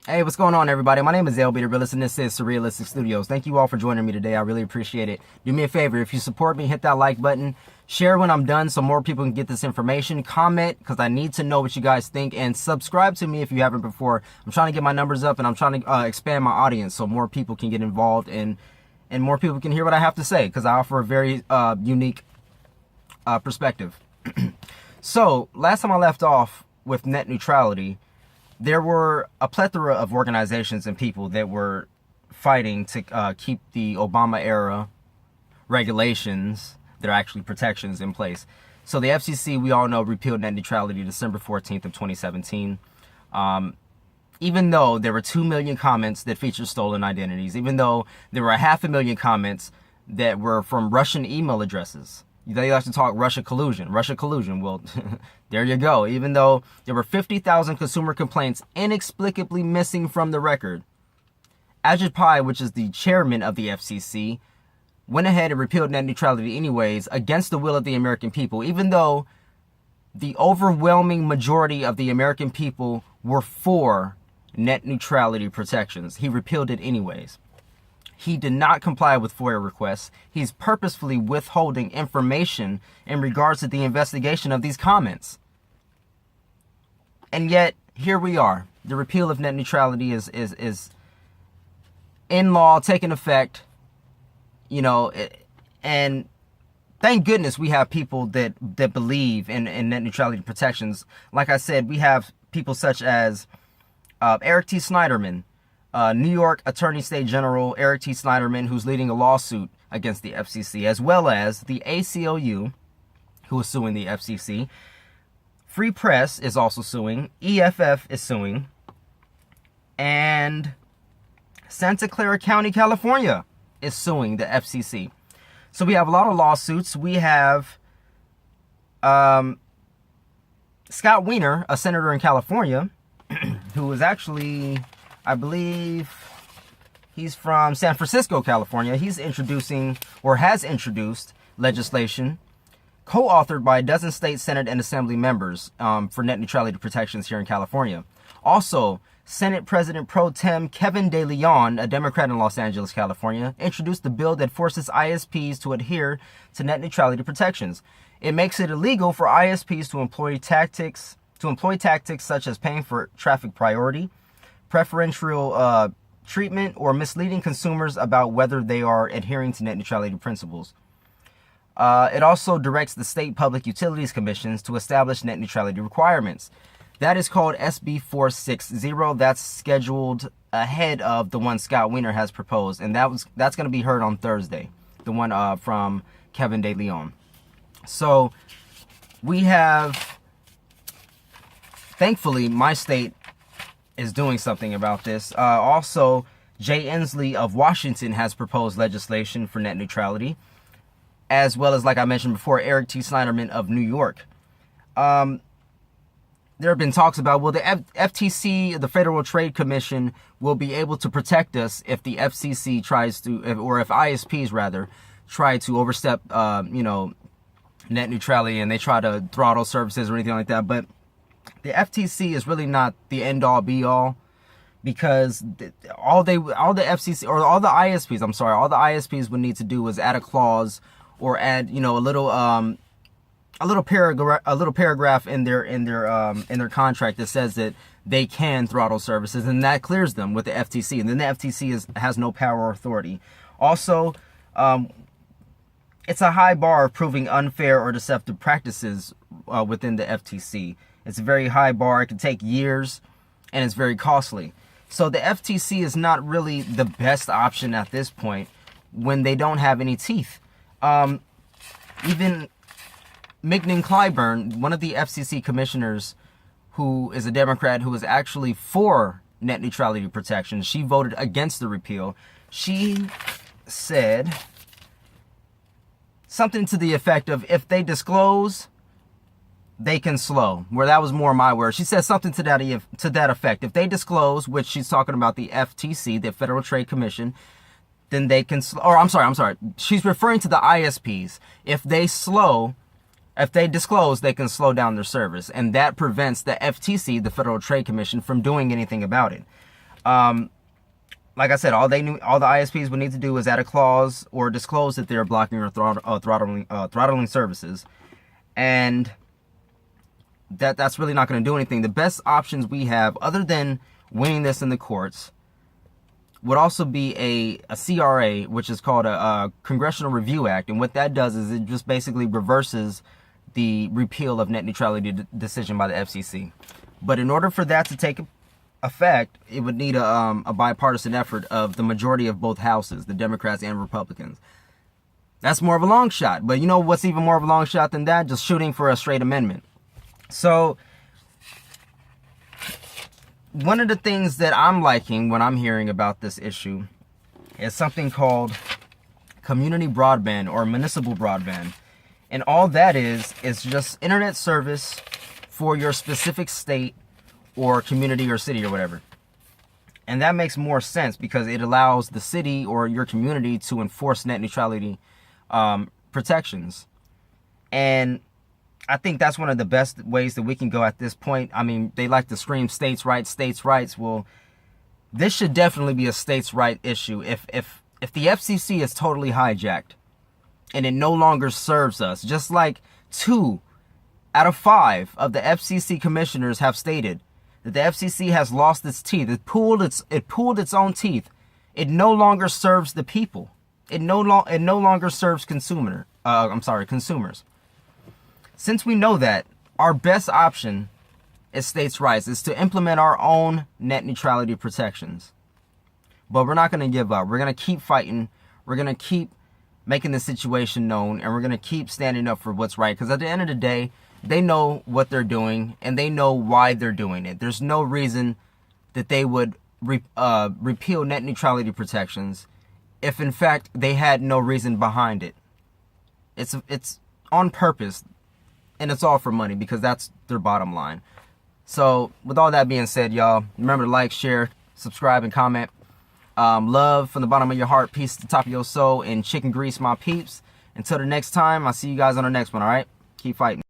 Hey, what's going on, everybody? My name is Lbtharealist, and this is Surrealistic Studios. Thank you all for joining me today. I really appreciate it. Do me a favor, if you support me, hit that like button. Share when I'm done so more people can get this information. Comment, because I need to know what you guys think. And subscribe to me if you haven't before. I'm trying to get my numbers up, and I'm trying to expand my audience so more people can get involved and more people can hear what I have to say, because I offer a very unique perspective. So, last time I left off with net neutrality, there were a plethora of organizations and people that were fighting to keep the Obama-era regulations, that are actually protections, in place. So the FTC, we all know, repealed net neutrality December 14th of 2017. Even though there were 2 million comments that featured stolen identities, even though there were 500,000 comments that were from Russian email addresses. They like to talk Russia collusion. Well, there you go. Even though there were 50,000 consumer complaints inexplicably missing from the record, Ajit Pai, which is the chairman of the FCC, went ahead and repealed net neutrality anyways, against the will of the American people, even though the overwhelming majority of the American people were for net neutrality protections. He repealed it anyways. He did not comply with FOIA requests. He's purposefully withholding information in regards to the investigation of these comments. And yet, here we are. The repeal of net neutrality is in law, taking effect, and thank goodness we have people that believe in net neutrality protections. Like I said, we have people such as Eric T. Snyderman, New York Attorney State General Eric T. Snyderman, who's leading a lawsuit against the FCC, as well as the ACLU, who is suing the FCC. Free Press is also suing. EFF is suing. And Santa Clara County, California is suing the FCC. So we have a lot of lawsuits. We have Scott Wiener, a senator in California, who is actually, I believe, he's from San Francisco, California. He's introducing, or has introduced, legislation co-authored by a dozen state, senate, and assembly members for net neutrality protections here in California. Also, Senate President Pro Tem Kevin De Leon, a Democrat in Los Angeles, California, introduced a bill that forces ISPs to adhere to net neutrality protections. It makes it illegal for ISPs to employ tactics such as paying for traffic priority, preferential treatment, or misleading consumers about whether they are adhering to net neutrality principles. It also directs the state public utilities commissions to establish net neutrality requirements. That is called SB 460. That's scheduled ahead of the one Scott Wiener has proposed, and that's going to be heard on Thursday, the one from Kevin De Leon. So we have, thankfully, my state is doing something about this. Also, Jay Inslee of Washington has proposed legislation for net neutrality, as well as, like I mentioned before, Eric T. Snyderman of New York. There have been talks about, well, the FTC, the Federal Trade Commission, will be able to protect us if the FCC tries to, or if ISPs rather, try to overstep, net neutrality, and they try to throttle services or anything like that. But the FTC is really not the end-all, be-all, because all the FCC, or all the ISPs would need to do is add a clause or add, a little paragraph in their contract that says that they can throttle services, and that clears them with the FTC. And then the FTC has no power or authority. Also, it's a high bar of proving unfair or deceptive practices within the FTC. It's a very high bar. It can take years, and it's very costly. So the FTC is not really the best option at this point when they don't have any teeth. Even Mignon Clyburn, one of the FCC commissioners, who is a Democrat who is actually for net neutrality protection, she voted against the repeal. She said something to the effect of, if they disclose, they can slow. Where that was more my word. She said something to that effect. If they disclose, which she's talking about the FTC, the Federal Trade Commission, then they can slow. Or I'm sorry. She's referring to the ISPs. If they disclose, they can slow down their service, and that prevents the FTC, the Federal Trade Commission, from doing anything about it. Like I said, all the ISPs would need to do is add a clause or disclose that they're blocking or throttling services, and that's really not going to do anything. The best options we have, other than winning this in the courts, would also be a CRA, which is called a Congressional Review Act, and what that does is it just basically reverses the repeal of net neutrality decision by the FCC. But in order for that to take effect, it would need a bipartisan effort of the majority of both houses, the Democrats and Republicans. That's more of a long shot. But you know what's even more of a long shot than that? Just shooting for a straight amendment. So one of the things that I'm liking when I'm hearing about this issue is something called community broadband or municipal broadband. And all that is just internet service for your specific state or community or city or whatever. And that makes more sense because it allows the city or your community to enforce net neutrality protections. And I think that's one of the best ways that we can go at this point. I mean, they like to scream states' rights, states' rights. Well, this should definitely be a states' right issue. If the FCC is totally hijacked and it no longer serves us, just like 2 out of 5 of the FCC commissioners have stated that the FCC has lost its teeth. It pulled its own teeth. It no longer serves the people. It no longer serves consumers. Since we know that, our best option as states' rights is to implement our own net neutrality protections. But we're not going to give up. We're going to keep fighting. We're going to keep making the situation known, and we're going to keep standing up for what's right. Because at the end of the day, they know what they're doing, and they know why they're doing it. There's no reason that they would repeal net neutrality protections if, in fact, they had no reason behind it. It's on purpose, and it's all for money because that's their bottom line. So, with all that being said, y'all, remember to like, share, subscribe, and comment. Love from the bottom of your heart, peace to the top of your soul, and chicken grease, my peeps. Until the next time, I'll see you guys on the next one, all right? Keep fighting.